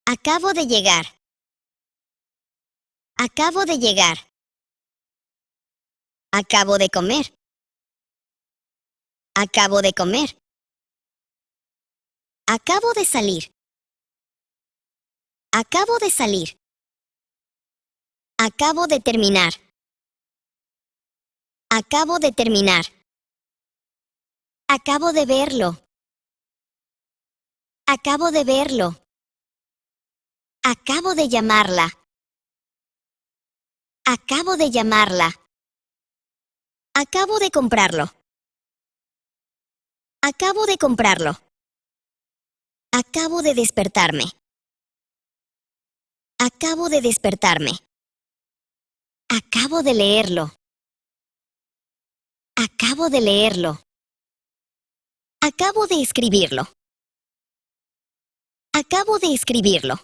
Acabo de llegar. Acabo de llegar. Acabo de comer. Acabo de comer. Acabo de salir. Acabo de salir. Acabo de terminar. Acabo de terminar. Acabo de verlo. Acabo de verlo. Acabo de llamarla. Acabo de llamarla. Acabo de comprarlo. Acabo de comprarlo. Acabo de despertarme. Acabo de despertarme. Acabo de leerlo. Acabo de leerlo. Acabo de escribirlo. Acabo de escribirlo.